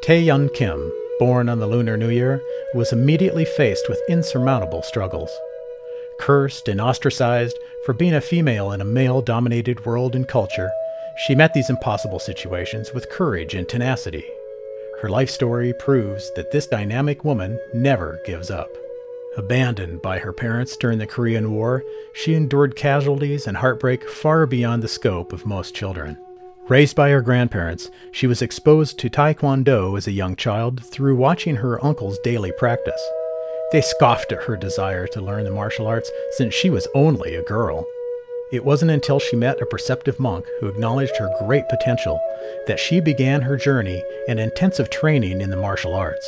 Tae Yun Kim, born on the Lunar New Year, was immediately faced with insurmountable struggles. Cursed and ostracized for being a female in a male-dominated world and culture, she met these impossible situations with courage and tenacity. Her life story proves that this dynamic woman never gives up. Abandoned by her parents during the Korean War, she endured casualties and heartbreak far beyond the scope of most children. Raised by her grandparents, she was exposed to Taekwondo as a young child through watching her uncle's daily practice. They scoffed at her desire to learn the martial arts since she was only a girl. It wasn't until she met a perceptive monk who acknowledged her great potential that she began her journey and intensive training in the martial arts.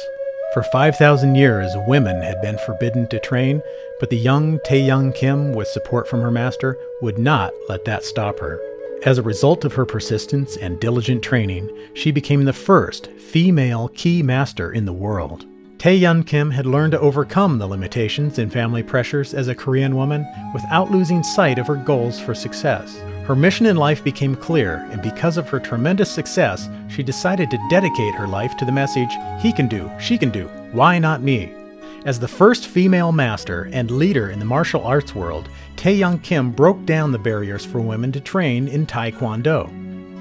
For 5,000 years, women had been forbidden to train, but the young Tae Yun Kim, with support from her master, would not let that stop her. As a result of her persistence and diligent training, she became the first female key master in the world. Tae Yun Kim had learned to overcome the limitations and family pressures as a Korean woman without losing sight of her goals for success. Her mission in life became clear, and because of her tremendous success, she decided to dedicate her life to the message, "He can do, she can do, why not me?" As the first female master and leader in the martial arts world, Tae Yun Kim broke down the barriers for women to train in Taekwondo.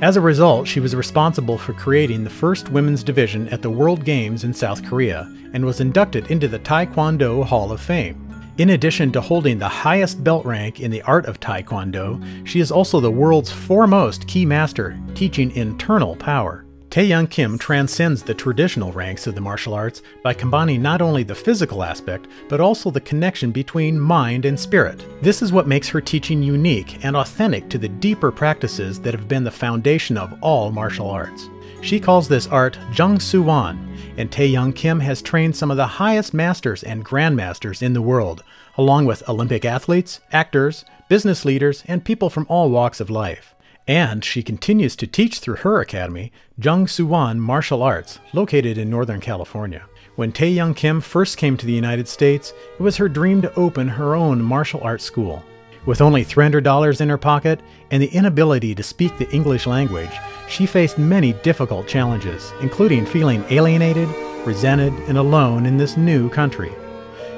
As a result, she was responsible for creating the first women's division at the World Games in South Korea and was inducted into the Taekwondo Hall of Fame. In addition to holding the highest belt rank in the art of Taekwondo, she is also the world's foremost key master, teaching internal power. Tae Yun Kim transcends the traditional ranks of the martial arts by combining not only the physical aspect, but also the connection between mind and spirit. This is what makes her teaching unique and authentic to the deeper practices that have been the foundation of all martial arts. She calls this art Jung SuWon, and Tae Yun Kim has trained some of the highest masters and grandmasters in the world, along with Olympic athletes, actors, business leaders, and people from all walks of life. And she continues to teach through her academy, Jung SuWon Martial Arts, located in Northern California. When Tae Yun Kim first came to the United States, it was her dream to open her own martial arts school. With only $300 in her pocket and the inability to speak the English language, she faced many difficult challenges, including feeling alienated, resented, and alone in this new country.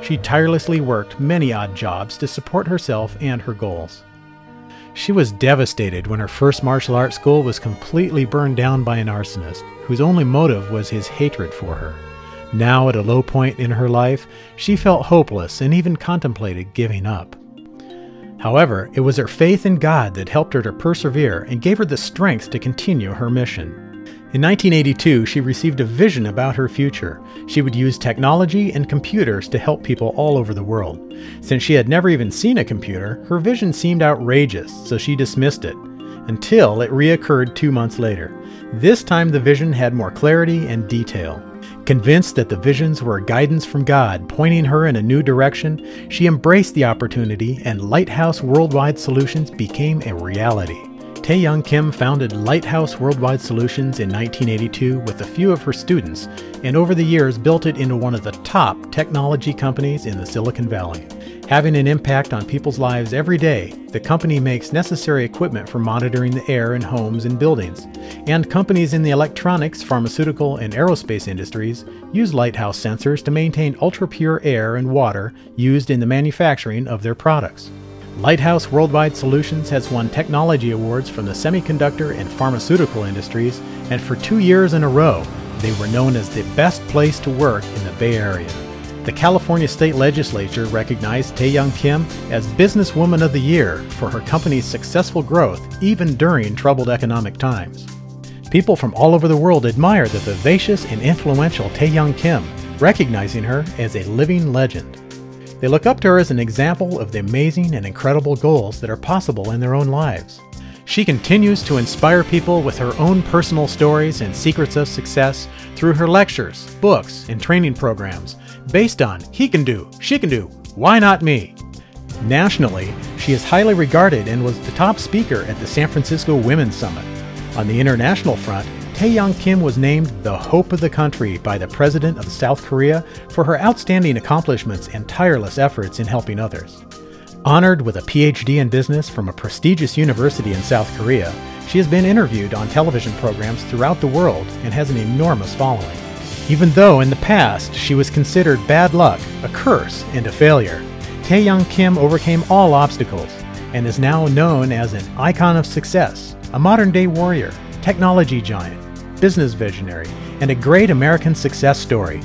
She tirelessly worked many odd jobs to support herself and her goals. She was devastated when her first martial arts school was completely burned down by an arsonist, whose only motive was his hatred for her. Now, at a low point in her life, she felt hopeless and even contemplated giving up. However, it was her faith in God that helped her to persevere and gave her the strength to continue her mission. In 1982, she received a vision about her future. She would use technology and computers to help people all over the world. Since she had never even seen a computer, her vision seemed outrageous, so she dismissed it, until it reoccurred 2 months later. This time the vision had more clarity and detail. Convinced that the visions were guidance from God pointing her in a new direction, she embraced the opportunity, and Lighthouse Worldwide Solutions became a reality. Tae Yun Kim founded Lighthouse Worldwide Solutions in 1982 with a few of her students, and over the years built it into one of the top technology companies in the Silicon Valley. Having an impact on people's lives every day, the company makes necessary equipment for monitoring the air in homes and buildings, and companies in the electronics, pharmaceutical, and aerospace industries use Lighthouse sensors to maintain ultra-pure air and water used in the manufacturing of their products. Lighthouse Worldwide Solutions has won technology awards from the semiconductor and pharmaceutical industries, and for 2 years in a row, they were known as the best place to work in the Bay Area. The California State Legislature recognized Tae Yun Kim as Businesswoman of the Year for her company's successful growth even during troubled economic times. People from all over the world admire the vivacious and influential Tae Yun Kim, recognizing her as a living legend. They look up to her as an example of the amazing and incredible goals that are possible in their own lives. She continues to inspire people with her own personal stories and secrets of success through her lectures, books, and training programs based on "He can do, she can do, why not me?" Nationally, she is highly regarded and was the top speaker at the San Francisco Women's Summit. On the international front, Tae Yun Kim was named the Hope of the Country by the President of South Korea for her outstanding accomplishments and tireless efforts in helping others. Honored with a PhD in business from a prestigious university in South Korea, she has been interviewed on television programs throughout the world and has an enormous following. Even though in the past she was considered bad luck, a curse, and a failure, Tae Yun Kim overcame all obstacles and is now known as an icon of success, a modern-day warrior, technology giant, business visionary, and a great American success story.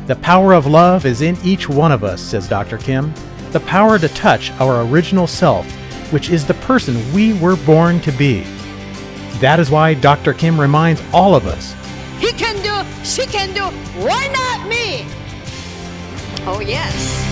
The power of love is in each one of us, says Dr. Kim. The power to touch our original self, which is the person we were born to be. That is why Dr. Kim reminds all of us, He can do, she can do, why not me? Oh yes.